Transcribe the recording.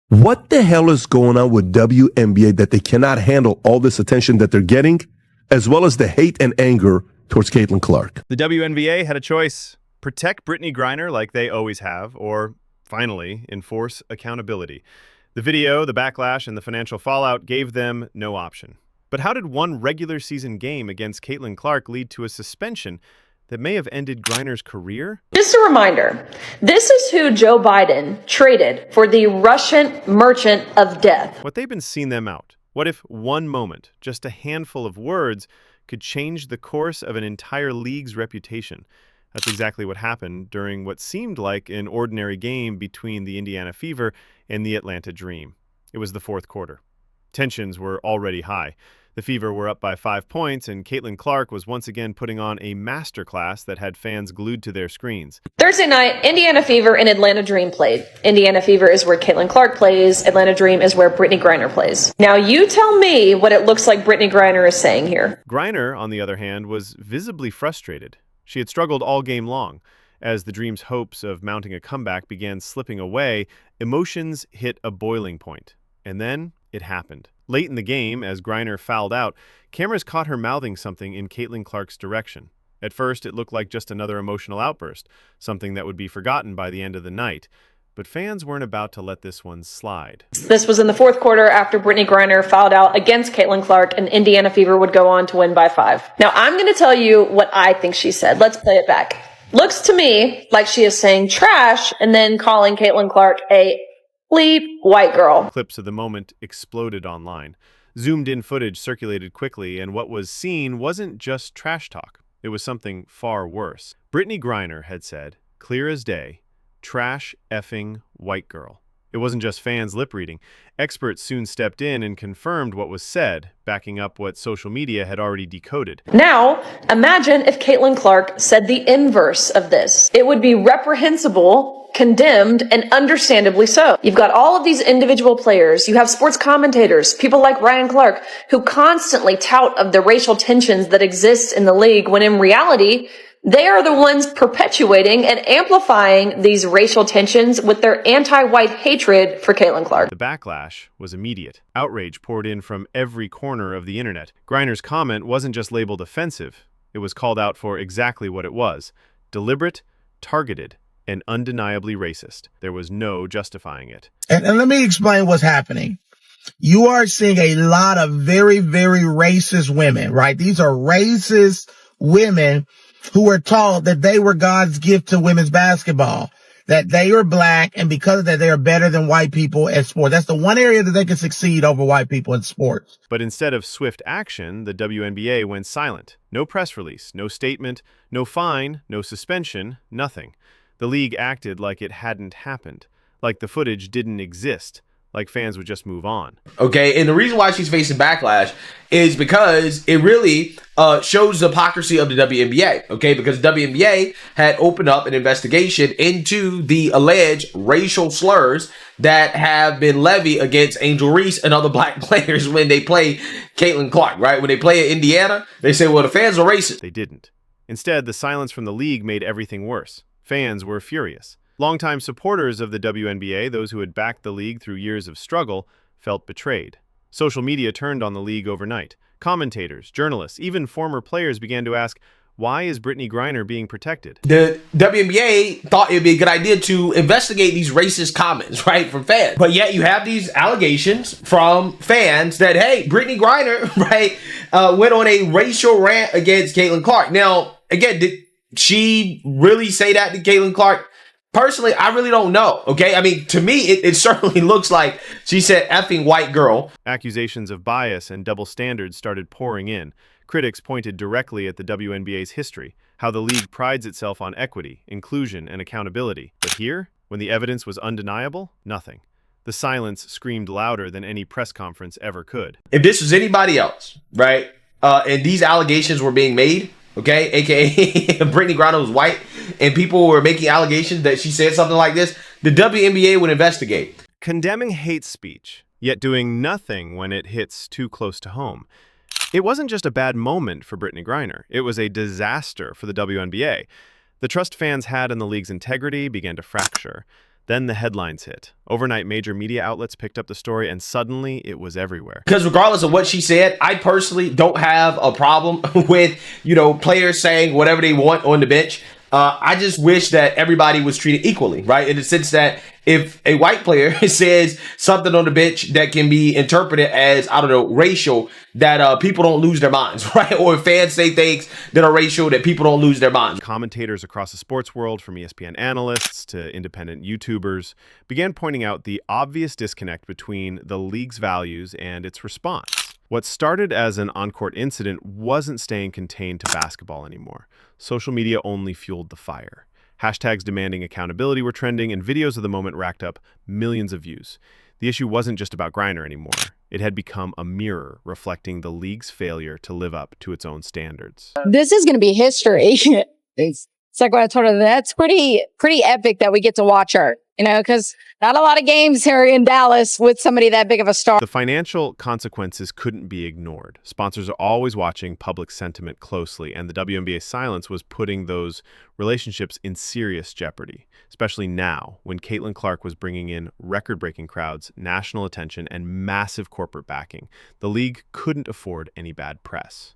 What the hell is going on with WNBA that they cannot handle all this attention that they're getting, as well as the hate and anger towards Caitlin Clark? The WNBA had a choice: protect Brittney Griner like they always have, or finally enforce accountability. The video, the backlash, and the financial fallout gave them no option. But how did one regular season game against Caitlin Clark lead to a suspension that may have ended Griner's career? Just a reminder, this is who Joe Biden traded for the Russian merchant of death. What they've been seeing them out. What if one moment, just a handful of words, could change the course of an entire league's reputation? That's exactly what happened during what seemed like an ordinary game between the Indiana Fever and the Atlanta Dream. It was the fourth quarter. Tensions were already high. The Fever were up by 5 points, and Caitlin Clark was once again putting on a masterclass that had fans glued to their screens. Thursday night, Indiana Fever and Atlanta Dream played. Indiana Fever is where Caitlin Clark plays. Atlanta Dream is where Brittney Griner plays. Now you tell me what it looks like Brittney Griner is saying here. Griner, on the other hand, was visibly frustrated. She had struggled all game long. As the Dream's hopes of mounting a comeback began slipping away, emotions hit a boiling point. And then it happened. Late in the game, as Griner fouled out, cameras caught her mouthing something in Caitlin Clark's direction. At first, it looked like just another emotional outburst, something that would be forgotten by the end of the night. But fans weren't about to let this one slide. This was in the fourth quarter after Brittney Griner fouled out against Caitlin Clark, and Indiana Fever would go on to win by 5. Now, I'm going to tell you what I think she said. Let's play it back. Looks to me like she is saying trash and then calling Caitlin Clark a bleep white girl. Clips of the moment exploded online. Zoomed-in footage circulated quickly, and what was seen wasn't just trash talk. It was something far worse. Brittney Griner had said, clear as day, trash effing white girl. It wasn't just fans lip-reading. Experts soon stepped in and confirmed what was said, backing up what social media had already decoded. Now, imagine if Caitlin Clark said the inverse of this. It would be reprehensible, condemned, and understandably so. You've got all of these individual players. You have sports commentators, people like Ryan Clark, who constantly tout of the racial tensions that exist in the league, when in reality, they are the ones perpetuating and amplifying these racial tensions with their anti-white hatred for Caitlin Clark. The backlash was immediate. Outrage poured in from every corner of the internet. Griner's comment wasn't just labeled offensive. It was called out for exactly what it was: deliberate, targeted, and undeniably racist. There was no justifying it. And let me explain what's happening. You are seeing a lot of very, very racist women, right? These are racist women who were taught that they were God's gift to women's basketball, that they are black, and because of that, they are better than white people at sports. That's the one area that they can succeed over white people in sports. But instead of swift action, the WNBA went silent. No press release, no statement, no fine, no suspension, nothing. The league acted like it hadn't happened, like the footage didn't exist, like fans would just move on. Okay, and the reason why she's facing backlash is because it really shows the hypocrisy of the WNBA, okay? Because the WNBA had opened up an investigation into the alleged racial slurs that have been levied against Angel Reese and other black players when they play Caitlin Clark, right? When they play in Indiana, they say, well, the fans are racist. They didn't. Instead, the silence from the league made everything worse. Fans were furious. Longtime supporters of the WNBA, those who had backed the league through years of struggle, felt betrayed. Social media turned on the league overnight. Commentators, journalists, even former players began to ask, why is Brittney Griner being protected? The WNBA thought it'd be a good idea to investigate these racist comments, right, from fans. But yet you have these allegations from fans that, hey, Brittney Griner, right, went on a racial rant against Caitlin Clark. Now, again, did she really say that to Caitlin Clark? Personally, I really don't know, okay? I mean, to me, it certainly looks like she said effing white girl. Accusations of bias and double standards started pouring in. Critics pointed directly at the WNBA's history, how the league prides itself on equity, inclusion, and accountability. But here, when the evidence was undeniable, nothing. The silence screamed louder than any press conference ever could. If this was anybody else, right, and these allegations were being made, okay, aka Brittney Griner was white, and people were making allegations that she said something like this, the WNBA would investigate. Condemning hate speech, yet doing nothing when it hits too close to home. It wasn't just a bad moment for Brittney Griner. It was a disaster for the WNBA. The trust fans had in the league's integrity began to fracture. Then the headlines hit. Overnight, major media outlets picked up the story, and suddenly it was everywhere. Because regardless of what she said, I personally don't have a problem with, players saying whatever they want on the bench. I just wish that everybody was treated equally, right? In the sense that if a white player says something on the bench that can be interpreted as, racial, that people don't lose their minds, right? Or if fans say things that are racial, that people don't lose their minds. Commentators across the sports world, from ESPN analysts to independent YouTubers, began pointing out the obvious disconnect between the league's values and its response. What started as an on-court incident wasn't staying contained to basketball anymore. Social media only fueled the fire. Hashtags demanding accountability were trending, and videos of the moment racked up millions of views. The issue wasn't just about Griner anymore. It had become a mirror reflecting the league's failure to live up to its own standards. This is going to be history. It's like what I told her. That's pretty epic that we get to watch her, because not a lot of games here in Dallas with somebody that big of a star. The financial consequences couldn't be ignored. Sponsors are always watching public sentiment closely, and the WNBA silence was putting those relationships in serious jeopardy, especially now when Caitlin Clark was bringing in record-breaking crowds, national attention, and massive corporate backing. The league couldn't afford any bad press.